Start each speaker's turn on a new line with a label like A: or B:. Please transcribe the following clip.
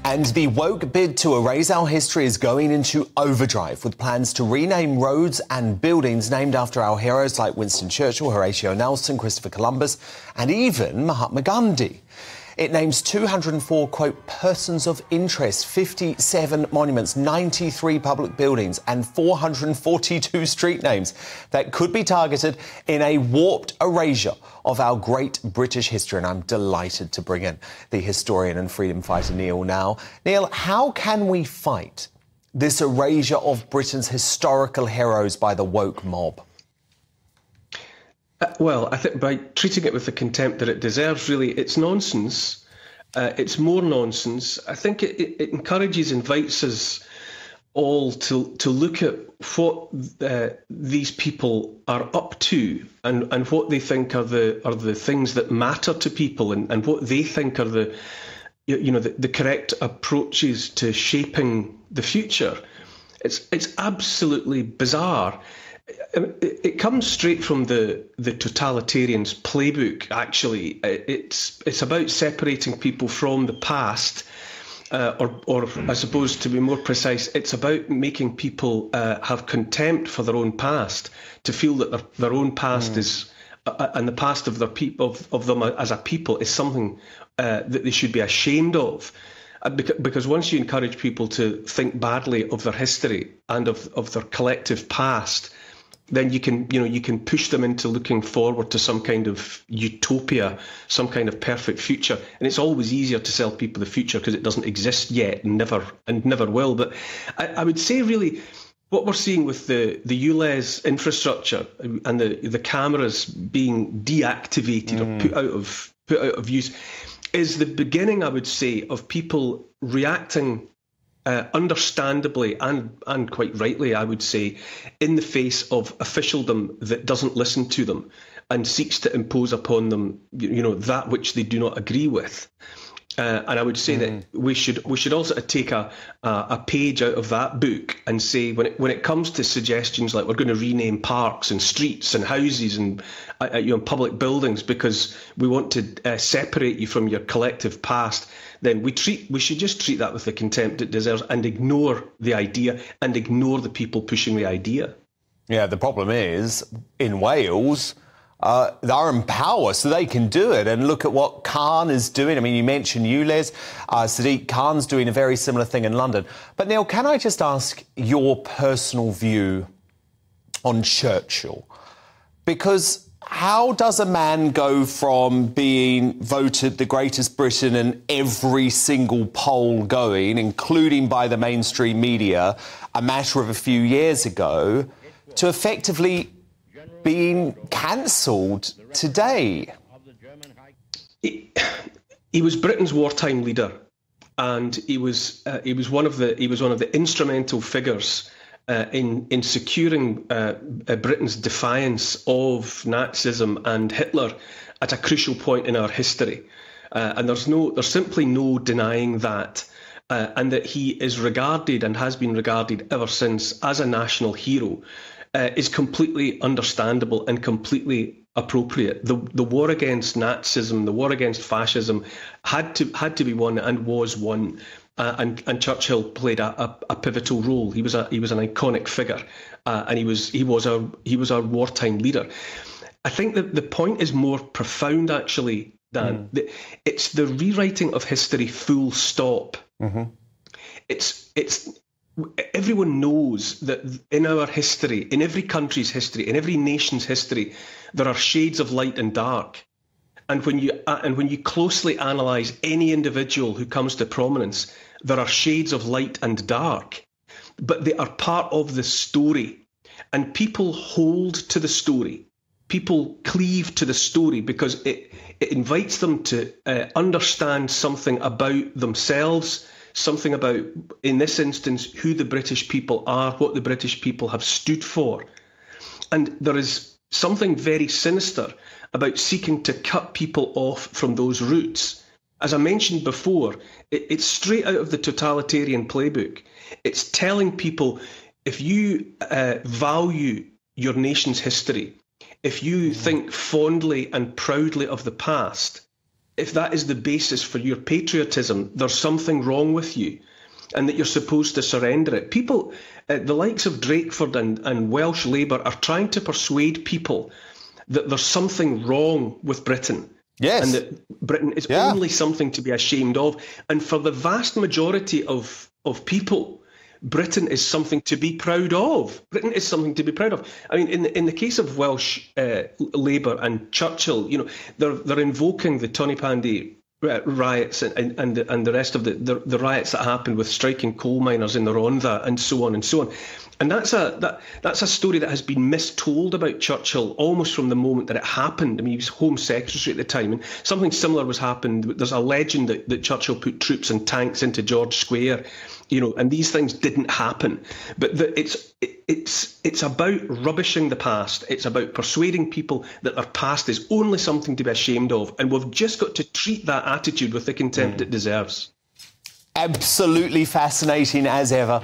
A: And the woke bid to erase our history is going into overdrive, with plans to rename roads and buildings named after our heroes like Winston Churchill, Horatio Nelson, Christopher Columbus, and even Mahatma Gandhi. It names 204, quote, persons of interest, 57 monuments, 93 public buildings and 442 street names that could be targeted in a warped erasure of our great British history. And I'm delighted to bring in the historian and freedom fighter Neil now. Neil, how can we fight this erasure of Britain's historical heroes by the woke mob?
B: Well, I think by treating it with the contempt that it deserves, really, it's nonsense. It's more nonsense. I think it encourages, invites us all to look at what these people are up to and what they think are the things that matter to people and what they think are the correct approaches to shaping the future. It's absolutely bizarre. It comes straight from the totalitarian's playbook, actually. It's about separating people from the past, or I suppose to be more precise, it's about making people have contempt for their own past, to feel that their own past is, and the past of their people, of them as a people, is something that they should be ashamed of. Because once you encourage people to think badly of their history and of their collective past, then you can push them into looking forward to some kind of utopia, some kind of perfect future. And it's always easier to sell people the future because it doesn't exist yet and never will. But I would say, really, what we're seeing with the ULEZ infrastructure and the cameras being deactivated or put out of use is the beginning, I would say, of people reacting understandably and quite rightly, I would say, in the face of officialdom that doesn't listen to them and seeks to impose upon them, that which they do not agree with. And I would say that we should also take a page out of that book and say, when it comes to suggestions like we're going to rename parks and streets and houses and public buildings because we want to separate you from your collective past, then we should just treat that with the contempt it deserves and ignore the idea and ignore the people pushing the idea.
A: Yeah, the problem is, in Wales, they're in power, so they can do it. And look at what Khan is doing. I mean, you mentioned ULEZ. Sadiq Khan's doing a very similar thing in London. But, Neil, can I just ask your personal view on Churchill? Because how does a man go from being voted the greatest Briton in every single poll going, including by the mainstream media, a matter of a few years ago, to effectively being cancelled today?
B: He was Britain's wartime leader, and he was one of the instrumental figures in securing Britain's defiance of Nazism and Hitler at a crucial point in our history. And there's simply no denying that. And that he is regarded and has been regarded ever since as a national hero is completely understandable and completely appropriate. The war against Nazism, the war against fascism, had to be won and was won. And Churchill played a pivotal role. He was an iconic figure, and he was our wartime leader. I think that the point is more profound, actually, Dan. It's the rewriting of history, full stop. It's everyone knows that in our history, in every country's history, in every nation's history, there are shades of light and dark. And when you closely analyse any individual who comes to prominence, there are shades of light and dark, but they are part of the story. And people hold to the story. People cleave to the story because it invites them to understand something about themselves, something about, in this instance, who the British people are, what the British people have stood for. And there is something very sinister about seeking to cut people off from those roots. As I mentioned before, it's straight out of the totalitarian playbook. It's telling people, if you value your nation's history, if you think fondly and proudly of the past, if that is the basis for your patriotism, there's something wrong with you, and that you're supposed to surrender it. People, the likes of Drakeford and Welsh Labour are trying to persuade people that there's something wrong with Britain.
A: Yes.
B: And that Britain is only something to be ashamed of. And for the vast majority of people, Britain is something to be proud of. Britain is something to be proud of. I mean, in the case of Welsh Labour and Churchill, they're invoking the Tonypandy riots and the rest of the riots that happened with striking coal miners in the Rhondda and so on and so on. And that's a story that has been mistold about Churchill almost from the moment that it happened. I mean, he was Home Secretary at the time, and something similar was happened. There's a legend that Churchill put troops and tanks into George Square, and these things didn't happen. But it's about rubbishing the past. It's about persuading people that their past is only something to be ashamed of, and we've just got to treat that attitude with the contempt it deserves.
A: Absolutely fascinating as ever.